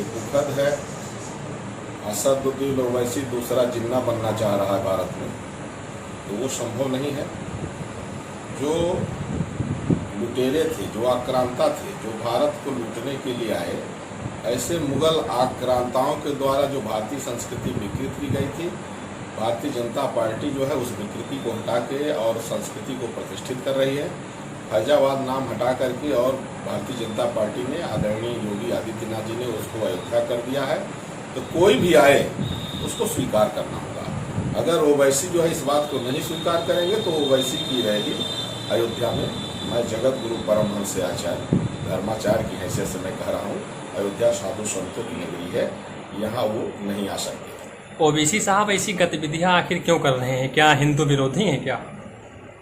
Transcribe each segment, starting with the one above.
दुखद है। असदुद्दीन ओवैसी दूसरा जिन्ना बनना चाह रहा है भारत में, तो वो संभव नहीं है। जो लुटेरे थे, जो आक्रांता थे, जो भारत को लूटने के लिए आए, ऐसे मुगल आक्रांताओं के द्वारा जो भारतीय संस्कृति विकृत की गई थी, भारतीय जनता पार्टी जो है उस विकृति को हटा के और संस्कृति को प्रतिष्ठित कर रही है। फैजाबाद नाम हटा करके और भारतीय जनता पार्टी ने, आदरणीय योगी आदित्यनाथ जी ने उसको अयोध्या कर दिया है। तो कोई भी आए उसको स्वीकार करना होगा। अगर ओवैसी जो है इस बात को नहीं स्वीकार करेंगे तो ओवैसी की रहेगी अयोध्या में। मैं जगत गुरु परमहंस आचार्य धर्माचार्य की हैसियत से मैं कह रहा हूँ, अयोध्या साधु संतों की नगरी है, यहाँ वो नहीं आ सकते। ओवैसी साहब ऐसी गतिविधियां आखिर क्यों कर रहे हैं? क्या हिंदू विरोधी हैं क्या?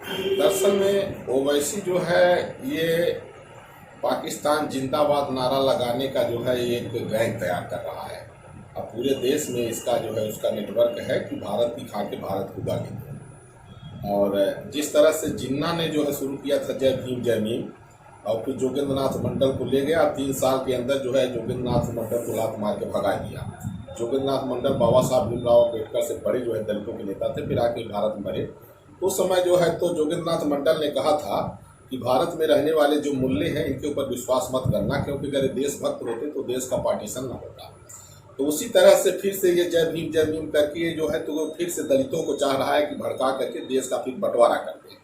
दरअसल में ओवैसी जो है ये पाकिस्तान जिंदाबाद नारा लगाने का जो है ये एक गैंग तैयार कर रहा है। अब पूरे देश में इसका जो है उसका नेटवर्क है कि भारत की खा के भारत को गाली। और जिस तरह से जिन्ना ने जो है शुरू किया था जय भीम जय मीम, और फिर जोगेंद्रनाथ मंडल को ले गया, 3 साल के अंदर जो है जोगेंद्रनाथ मंडल को लात मार के भगा दिया। जोगेंद्रनाथ मंडल बाबा साहब भीमराव अम्बेडकर से बड़े जो है दलितों के नेता थे, फिर आके भारत में मरे। उस समय जो है तो जोगेंद्रनाथ मंडल ने कहा था कि भारत में रहने वाले जो मूल्य हैं इनके ऊपर विश्वास मत करना, क्योंकि अगर देशभक्त होते तो देश का पार्टीशन न होता। तो उसी तरह से फिर से ये जय भीम करके जो है तो वो फिर से दलितों को चाह रहा है कि भड़का करके देश का फिर बंटवारा कर दे।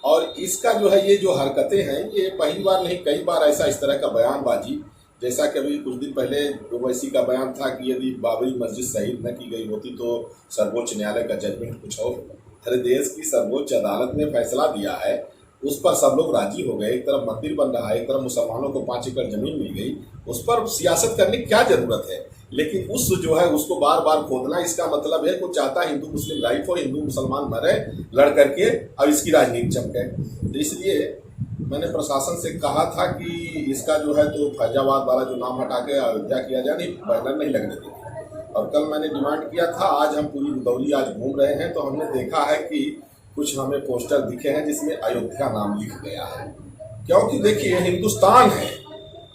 और इसका जो है ये जो हरकतें हैं ये पहली बार नहीं, कई बार ऐसा इस तरह का बयानबाजी, जैसा कि अभी कुछ दिन पहले ओवैसी का बयान था कि यदि बाबरी मस्जिद शहीद न की गई होती तो सर्वोच्च न्यायालय का जजमेंट कुछ और होगा। हर देश की सर्वोच्च अदालत ने फैसला दिया है, उस पर सब लोग राजी हो गए। एक तरफ मंदिर बन रहा है, एक तरफ मुसलमानों को 5 एकड़ जमीन मिल गई, उस पर सियासत करने की क्या जरूरत है? लेकिन उस जो है उसको बार बार खोदना, इसका मतलब है वो चाहता है हिंदू मुस्लिम राइट हो, हिंदू मुसलमान मरे लड़ करके और इसकी राजनीति चमके। तो इसलिए मैंने प्रशासन से कहा था कि इसका जो है तो फैजाबाद वाला जो नाम हटा के अयोध्या किया जाए, नहीं बैनर नहीं लगने देंगे। और कल मैंने डिमांड किया था, आज हम पूरी रुदौली आज घूम रहे हैं तो हमने देखा है कि कुछ हमें पोस्टर दिखे हैं जिसमें अयोध्या नाम लिख गया है। क्योंकि देखिए हिंदुस्तान है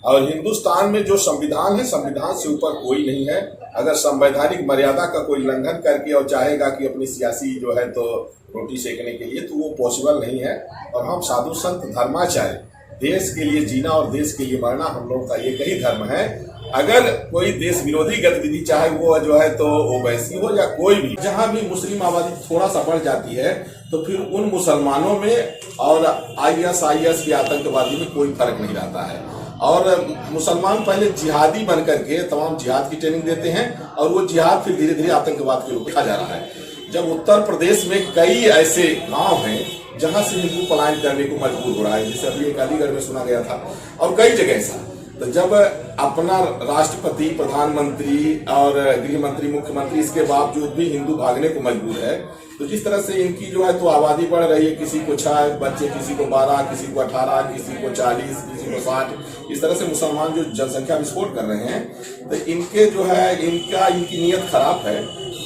और हिंदुस्तान में जो संविधान है, संविधान से ऊपर कोई नहीं है। अगर संवैधानिक मर्यादा का कोई उल्लंघन करके और चाहेगा कि अपनी सियासी जो है तो रोटी सेकने के लिए, तो वो पॉसिबल नहीं है। और हम साधु संत धर्माचार्य, देश के लिए जीना और देश के लिए मरना हम लोग का एक ही धर्म है। अगर कोई देश विरोधी गतिविधि, चाहे वो जो है तो ओवैसी हो या कोई भी, जहां भी मुस्लिम आबादी थोड़ा सा बढ़ जाती है तो फिर उन मुसलमानों में और ISIS के आतंकवादी में कोई फर्क नहीं रहता है। और मुसलमान पहले जिहादी बन करके तमाम जिहाद की ट्रेनिंग देते हैं और वो जिहाद फिर धीरे धीरे आतंकवाद के रूप में आ जा रहा है। जब उत्तर प्रदेश में कई ऐसे गांव हैं जहां से हिंदू पलायन करने को मजबूर हो रहा है, जैसे अभी एक अलीगढ़ में सुना गया था और कई जगह ऐसा, तो जब अपना राष्ट्रपति, प्रधानमंत्री और गृह मंत्री, मुख्यमंत्री इसके बावजूद भी हिंदू भागने को मजबूर है, तो जिस तरह से इनकी जो है तो आबादी बढ़ रही है, किसी को 6 बच्चे, किसी को 12, किसी को 18, किसी को 40, किसी को 60, इस तरह से मुसलमान जो जनसंख्या विस्फोट कर रहे हैं, तो इनके जो है इनकी नीयत खराब है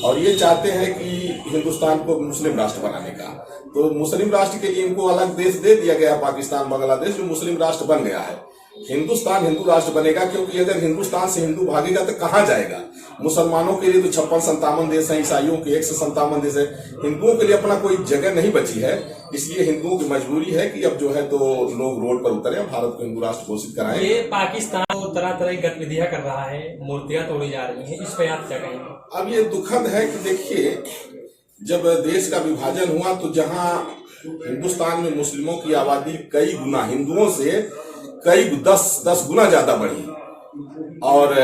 और ये चाहते हैं कि हिंदुस्तान को मुस्लिम राष्ट्र बनाने का। तो मुस्लिम राष्ट्र के लिए इनको अलग देश दे दिया गया, पाकिस्तान बांग्लादेश, जो मुस्लिम राष्ट्र बन गया है। हिंदुस्तान हिंदू राष्ट्र बनेगा, क्योंकि अगर हिंदुस्तान से हिंदू भागेगा तो कहाँ जाएगा? मुसलमानों के लिए तो 56-57 देश हैं, ईसाइयों के 157 देश है, हिंदुओं के लिए अपना कोई जगह नहीं बची है। इसलिए हिंदुओं की मजबूरी है कि अब जो है तो लोग रोड पर उतरे, भारत को हिंदू राष्ट्र घोषित कराएं। ये पाकिस्तान तरह तरह की गतिविधियां कर रहा है, मूर्तियां तोड़ी जा रही हैं, इस पर आप क्या कहेंगे? अब ये दुखद है कि देखिए, जब देश का विभाजन हुआ तो जहां हिंदुस्तान में मुस्लिमों की आबादी कई गुना, हिंदुओं से कई 10 गुना ज्यादा बढ़ी और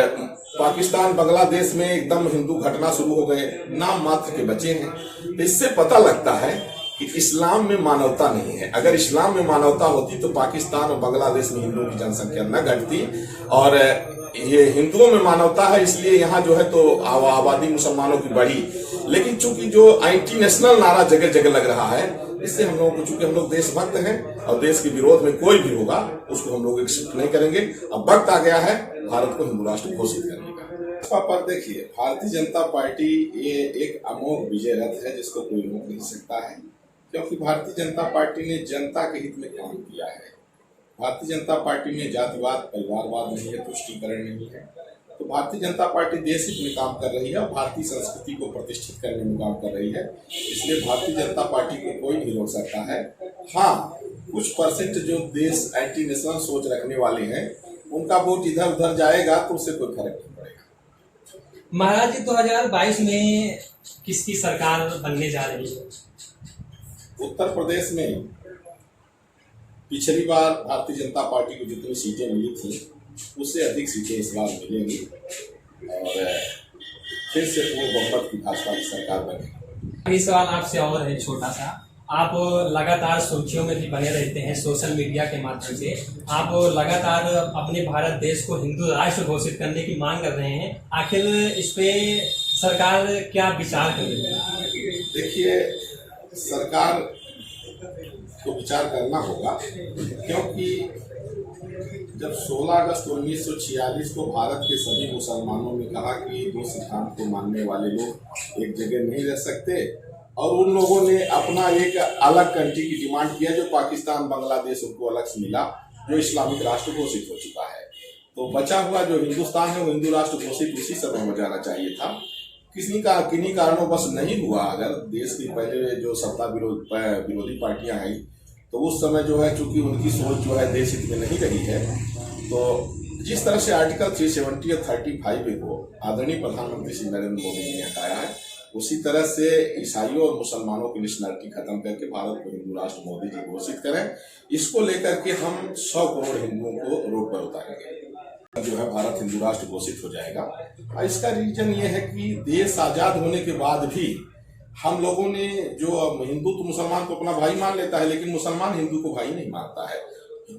पाकिस्तान बांग्लादेश में एकदम हिंदू घटना शुरू हो गए, नाम मात्र के बचे हैं। तो इससे पता लगता है कि इस्लाम में मानवता नहीं है। अगर इस्लाम में मानवता होती तो पाकिस्तान और बांग्लादेश में हिंदुओं की जनसंख्या न घटती। और ये हिंदुओं में मानवता है, इसलिए यहाँ जो है तो आबादी मुसलमानों की बढ़ी। लेकिन चूंकि जो एंटी नेशनल नारा जगह जगह लग रहा है, इससे हम लोगों को, चूंकि हम लोग देशभक्त हैं और देश के विरोध में कोई भी होगा उसको हम लोग एक्सेप्ट नहीं करेंगे। अब वक्त आ गया है भारत को हिंदू राष्ट्र घोषित करने का। पर देखिए, भारतीय जनता पार्टी ये एक अमोघ विजय रथ है जिसको कोई रोक नहीं सकता है, क्योंकि भारतीय जनता पार्टी ने जनता के हित में काम किया है। भारतीय जनता पार्टी में जातिवाद, परिवारवाद नहीं है, तुष्टीकरण नहीं है। तो भारतीय जनता पार्टी देश हित में काम कर रही है और भारतीय संस्कृति को प्रतिष्ठित करने में काम कर रही है। इसलिए भारतीय जनता पार्टी को कोई नहीं रोक सकता है। हाँ, कुछ परसेंट जो देश एंटी नेशनल सोच रखने वाले हैं उनका वोट इधर उधर जाएगा तो उससे कोई फर्क नहीं पड़ेगा। महाराज जी 2022 में किसकी सरकार बनने जा रही है? उत्तर प्रदेश में पिछली बार भारतीय जनता पार्टी को जितनी सीटें मिली थी उससे अधिक सीटें इस बार मिलेंगी और फिर से वो बहुमत की भाजपा की सरकार बनेगी। ये सवाल आपसे और है छोटा सा, आप लगातार सुर्खियों में भी बने रहते हैं सोशल मीडिया के माध्यम से, आप लगातार अपने भारत देश को हिंदू राष्ट्र घोषित करने की मांग कर रहे हैं, आखिर इस पे सरकार क्या विचार कर रही है? देखिए, सरकार को विचार करना होगा क्योंकि जब 16 अगस्त 1946 को भारत के सभी मुसलमानों ने कहा कि हिंदू सिद्धांत को मानने वाले लोग एक जगह नहीं रह सकते और उन लोगों ने अपना एक अलग कंट्री की डिमांड किया जो पाकिस्तान बांग्लादेश उनको अलग से मिला, जो इस्लामिक राष्ट्र घोषित हो चुका है। तो बचा हुआ जो हिंदुस्तान है वो हिंदू राष्ट्र घोषित उसी समय हो जाना चाहिए था। किन्हीं कारणों बस नहीं हुआ। अगर देश की पहले जो सत्ता विरोधी पार्टियां आई तो उस समय जो है चूंकि उनकी सोच जो है देश हित में नहीं रही है, तो जिस तरह से आर्टिकल 370 और 35 को आदरणीय प्रधानमंत्री श्री नरेंद्र मोदी जी ने हटाया है, उसी तरह से ईसाइयों और मुसलमानों की नेशनलिटी खत्म करके भारत को हिंदू राष्ट्र मोदी जी घोषित करें। इसको लेकर के हम 100 करोड़ हिंदुओं को रोड पर उतारेंगे, जो है भारत हिंदू राष्ट्र घोषित हो जाएगा। इसका रीजन ये है कि देश आजाद होने के बाद भी हम लोगों ने जो हिंदू तो मुसलमान को अपना भाई मान लेता है, लेकिन मुसलमान हिंदू को भाई नहीं मानता है।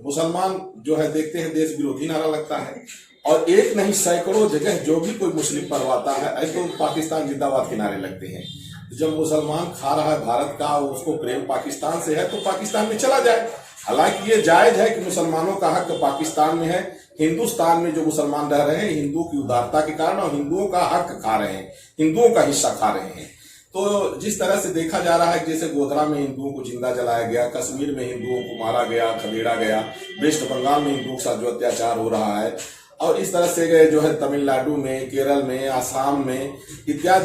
मुसलमान जो है देखते हैं देश विरोधी नारा लगता है और एक नहीं सैकड़ों जगह जो भी कोई मुस्लिम पर्व आता है तो पाकिस्तान जिंदाबाद के नारे लगते हैं। जब मुसलमान खा रहा है भारत का, उसको प्रेम पाकिस्तान से है तो पाकिस्तान में चला जाए। हालांकि ये जायज है कि मुसलमानों का हक पाकिस्तान में है, हिंदुस्तान में जो मुसलमान रह रहे हैं हिंदुओं की उदारता के कारण और हिंदुओं का हक खा रहे हैं, हिंदुओं का हिस्सा खा रहे हैं। तो जिस तरह से देखा जा रहा है जैसे गोधरा में हिंदुओं को जिंदा जलाया गया, कश्मीर में हिंदुओं को मारा गया, खदेड़ा गया, वेस्ट बंगाल में हिंदुओं के साथ जो अत्याचार हो रहा है और इस तरह से जो है तमिलनाडु में, केरल में, आसाम में इत्यादि